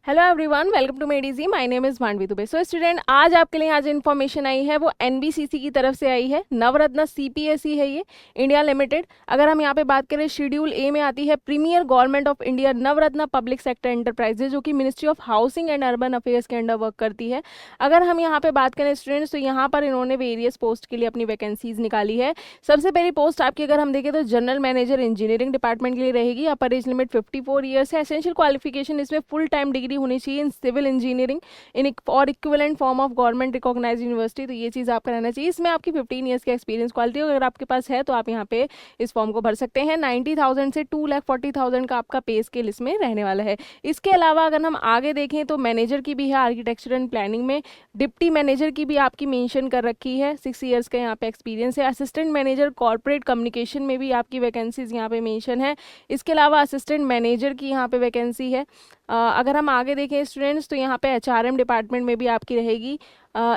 Hello everyone, welcome to Medigy. My name is Mandavi Dubey. So student, आज आपके लिए आज इन्फॉर्मेशन आई है वो एनबीसीसी की तरफ से आई है। नवरत्न सीपीएसई है ये, इंडिया लिमिटेड। अगर हम यहाँ पे बात करें, शेड्यूल ए में आती है premier government of India Navratna public sector enterprises, जो कि ministry of housing and urban affairs के अंडर वर्क करती है। अगर हम यहाँ पे बात करें स्टूडेंट्स, तो यहाँ पर इन्होंने वेरियस पोस्ट के लिए अपनी वैकेंसीज निकाली है। सबसे पहली पोस्ट आपकी अगर हम देखें तो जनरल मैनेजर इंजीनियरिंग डिपार्टमेंट के लिए रहेगी। अपर एज लिमिट 54 ईयर्स है। एसेंशियल क्वालिफिकेशन इसमें फुल टाइम डिग्री होनी चाहिए इन सिविल इंजीनियरिंग इन और equivalent form of government recognised university. तो ये चीज़ आपका रहना चाहिए। इसमें आपकी 15 ईयर्स की एक्सपीरियंस क्वालिटी अगर आपके पास है तो आप यहाँ पे इस फॉर्म को भर सकते हैं। 90,000 से 2,40,000 का आपका पे स्केल इसमें रहने वाला है। इसके अलावा अगर हम आगे देखें तो मैनेजर की भी है आर्किटेक्चर एंड प्लानिंग में। डिप्टी मैनेजर की भी आपकी मेंशन कर रखी है, 6 ईयर्स का यहाँ पे एक्सपीरियंस है। असिस्टेंट मैनेजर कॉर्पोरेट कम्युनिकेशन में भी आपकी वैकेंसीज यहाँ पे मेंशन है। इसके अलावा असिस्टेंट मैनेजर की यहाँ पे वैकेंसी है। अगर हम आगे देखें स्टूडेंट्स, तो यहाँ पे एचआरएम डिपार्टमेंट में भी आपकी रहेगी।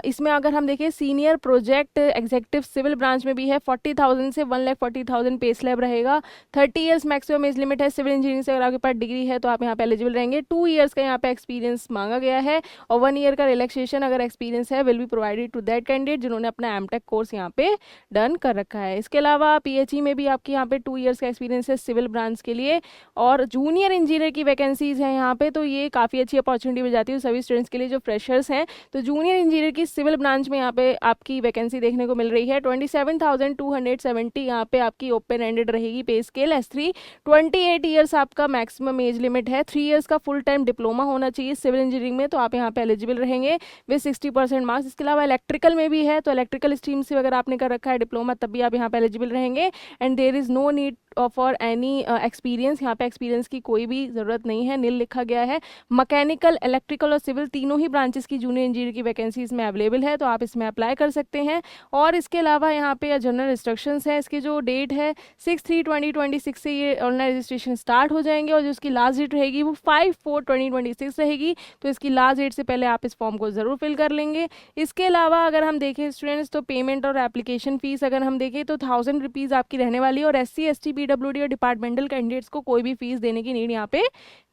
इसमें अगर हम देखें senior project executive civil branch में भी है। 40,000 से 1,40,000 पे स्लैब रहेगा। 30 ईयर्स मैक्सिमम एज लिमिट है। सिविल इंजीनियरिंग से अगर आपके पास डिग्री है तो आप यहाँ पे एलिजिबल रहेंगे। 2 ईयर्स का यहाँ पे एक्सपीरियंस मांगा गया है और 1 ईयर का रिलैक्सेशन अगर एक्सपीरियंस है will be provided to that candidate जिन्होंने अपना एमटेक कोर्स यहाँ पे डन कर रखा है। इसके अलावा पीएचई में भी आपकी यहाँ पे 2 ईयर्स का एक्सपीरियंस है सिविल ब्रांच के लिए। और जूनियर इंजीनियर की वैकेंसीज है यहाँ पे, तो ये काफ़ी अच्छी अपॉर्चुनिटी मिल जाती है सभी स्टूडेंट्स के लिए जो फ्रेशर्स हैं। तो जूनियर इंजीनियर की सिविल ब्रांच में यहाँ पे आपकी वैकेंसी देखने को मिल रही है। 27,270 यहाँ पे आपकी ओपन एंडेड रहेगी पे स्केल S3। 28 ईयर्स आपका मैक्सिमम एज लिमिट है। 3 ईयर्स का फुल टाइम डिप्लोमा होना चाहिए सिविल इंजीनियरिंग में, तो आप यहाँ पे एलिजिबल रहेंगे विद 60% मार्क्स। इसके अलावा इलेक्ट्रिकल में भी है, तो इलेक्ट्रिकल स्ट्रीम से अगर आपने कर रखा है डिप्लोमा तब भी आप यहाँ पे एलिजिबल रहेंगे। And there is no need for any experience, यहाँ पे एक्सपीरियंस की कोई भी ज़रूरत नहीं है, नील लिखा गया है। मैकेनिकल, इलेक्ट्रिकल और सिविल तीनों ही ब्रांचेस की जूनियर इंजीनियर की वैकेंसी इसमें अवेलेबल है, तो आप इसमें अप्लाई कर सकते हैं। और इसके अलावा यहाँ पे जनरल इंस्ट्रक्शंस है। इसकी जो डेट है 6/3/2026 से ये ऑनलाइन रजिस्ट्रेशन स्टार्ट हो जाएंगे और जो इसकी लास्ट डेट रहेगी वो 5/4/2026 रहेगी। तो इसकी लास्ट डेट से पहले आप इस फॉर्म को ज़रूर फिल कर लेंगे। इसके अलावा अगर हम देखें स्टूडेंट्स, तो पेमेंट और एप्लीकेशन फीस अगर हम देखें तो 1000 रुपीज़ आपकी रहने वाली है। और SC ST PWD और डिपार्टमेंटल कैंडिडेट्स को कोई भी फीस देने की नीड यहाँ पे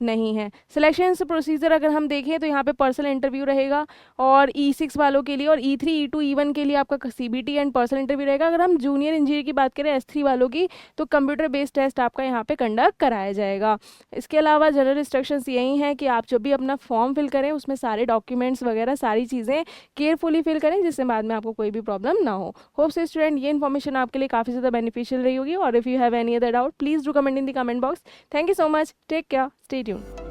नहीं है। सिलेक्शन प्रोसीजर अगर हम देखें तो यहाँ पे पर्सनल इंटरव्यू रहेगा और E6 वालों के लिए, और E3 E2 E1 के लिए आपका CBT एंड पर्सनल इंटरव्यू रहेगा। अगर हम जूनियर इंजीनियर की बात करें S3 वालों की, तो कंप्यूटर बेस्ड टेस्ट आपका यहाँ पे कंडक्ट कराया जाएगा। इसके अलावा जनरल इंस्ट्रक्शंस यही हैं कि आप जब भी अपना फॉर्म फिल करें उसमें सारे डॉक्यूमेंट्स वगैरह सारी चीज़ें केयरफुली फिल करें, जिससे बाद में आपको कोई भी प्रॉब्लम ना हो। होप से स्टूडेंट ये इन्फॉर्मेशन आपके लिए काफ़ी ज़्यादा बेनिफिशियल रही होगी। और if you have any other doubt please do comment in the comment box. Thank you so much, take care, stay tuned.